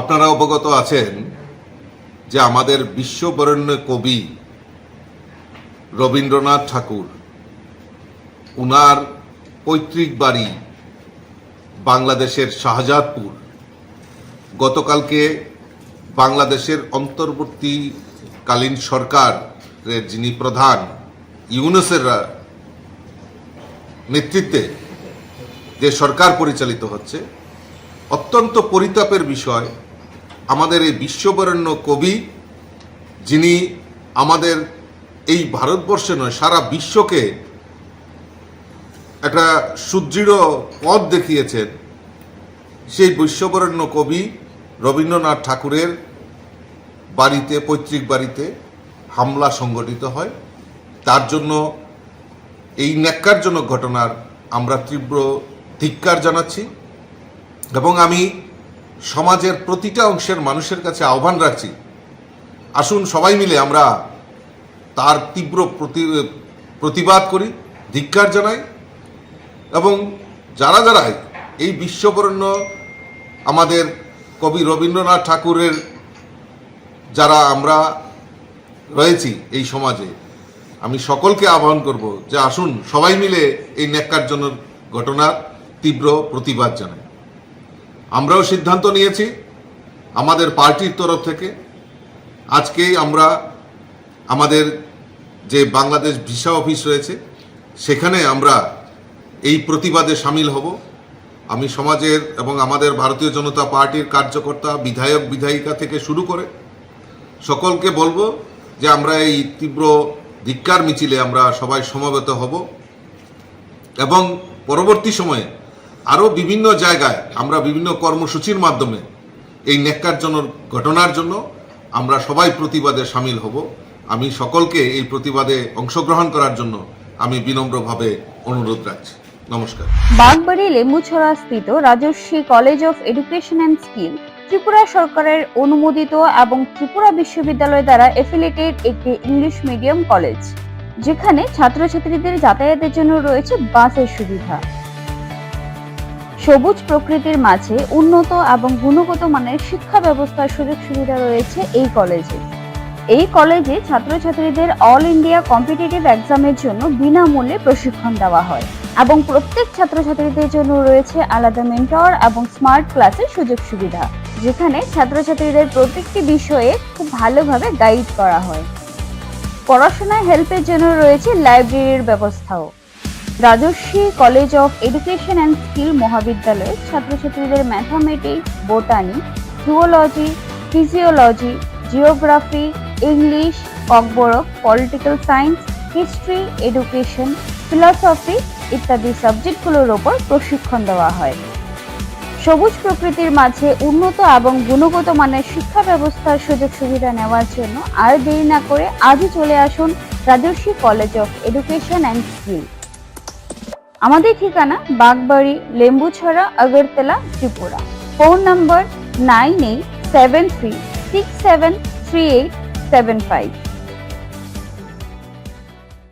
আপনারা অবগত আছেন যে আমাদের বিশ্ববরেণ্য কবি রবীন্দ্রনাথ ঠাকুর, উনার পৈতৃক বাড়ি বাংলাদেশের শাহজাদপুর। গতকালকে বাংলাদেশের অন্তর্বর্তীকালীন সরকারের যিনি প্রধান ইউনূসের নেতৃত্বে যে সরকার পরিচালিত হচ্ছে, অত্যন্ত পরিতাপের বিষয় আমাদের এই বিশ্ববরেণ্য কবি, যিনি আমাদের এই ভারতবর্ষে নয় সারা বিশ্বকে একটা সুদৃঢ় পথ দেখিয়েছেন, সেই বিশ্ববরেণ্য কবি রবীন্দ্রনাথ ঠাকুরের বাড়িতে, পৈতৃক বাড়িতে হামলা সংঘটিত হয়। তার জন্য, এই ন্যাক্কারজনক ঘটনার আমরা তীব্র ধিক্কার জানাচ্ছি এবং আমি সমাজের প্রতিটা অংশের মানুষের কাছে আহ্বান রাখছি, আসুন সবাই মিলে আমরা তার তীব্র প্রতিবাদ করি, ধিক্কার জানাই এবং যারা যারা এই বিশ্ববরেণ্য আমাদের কবি রবীন্দ্রনাথ ঠাকুরের যারা আমরা রয়েছি এই সমাজে, আমি সকলকে আহ্বান করব যে আসুন সবাই মিলে এই ন্যাক্কারজনক ঘটনার তীব্র প্রতিবাদ জানাই। আমরাও সিদ্ধান্ত নিয়েছি আমাদের পার্টির তরফ থেকে, আজকেই আমরা আমাদের যে বাংলাদেশ ভিসা অফিস রয়েছে সেখানে আমরা এই প্রতিবাদে সামিল হব। আমি সমাজের এবং আমাদের ভারতীয় জনতা পার্টির কার্যকর্তা, বিধায়ক, বিধায়িকা থেকে শুরু করে সকলকে বলবো যে আমরা এই তীব্র ধিক্কার মিছিলে আমরা সবাই সমবেত হব এবং পরবর্তী সময়ে আরও বিভিন্ন জায়গায় আমরা বিভিন্ন কর্মসূচির মাধ্যমে এই ন্যাক্কারজনক ঘটনার জন্য আমরা সবাই প্রতিবাদে সামিল হব। আমি সকলকে এই প্রতিবাদে অংশগ্রহণ করার জন্য আমি বিনম্রভাবে অনুরোধ রাখছি। নমস্কার। বাগবাড়ি লেম্বুছড়া স্থিত Rajarshi college of education and skill Tripura সরকারের অনুমোদিত এবং ত্রিপুরা বিশ্ববিদ্যালয় দ্বারা এফিলিয়েটেড একটি ইংলিশ মিডিয়াম কলেজ, যেখানে ছাত্রছাত্রীদের যাতায়াতের জন্য রয়েছে বাসের সুবিধা। সবুজ প্রকৃতির মাঝে উন্নত এবং গুণগত মানের শিক্ষা ব্যবস্থার সুযোগ সুবিধা রয়েছে এই কলেজে। এই কলেজে ছাত্রছাত্রীদের অল ইন্ডিয়া কম্পিটিটিভ এক্সামের জন্য বিনামূল্যে প্রশিক্ষণ দেওয়া হয় এবং প্রত্যেক ছাত্রছাত্রীদের জন্য রয়েছে আলাদা মেন্টর এবং স্মার্ট ক্লাসের সুযোগ সুবিধা, যেখানে ছাত্রছাত্রীদের প্রত্যেকটি বিষয়ে খুব ভালোভাবে গাইড করা হয়। পড়াশোনায় হেল্পের জন্য রয়েছে লাইব্রেরির ব্যবস্থাও। Rajarshi college of education and skill মহাবিদ্যালয়ে ছাত্রছাত্রীদের mathematics, botany, zoology, physiology, geography, English, Kokborok, political science, history, education, philosophy ইত্যাদি সাবজেক্টগুলোর ওপর প্রশিক্ষণ দেওয়া হয়। সবুজ প্রকৃতির মাঝে উন্নত এবং গুণগত মানের শিক্ষা ব্যবস্থার সুযোগ সুবিধা নেওয়ার জন্য আর দেরি না করে আজই চলে আসুন Rajarshi college of education and skill. আমাদের ঠিকানা বাগবাড়ি, লেম্বুছড়া, আগরতলা, ত্রিপুরা। Phone number 9873673875।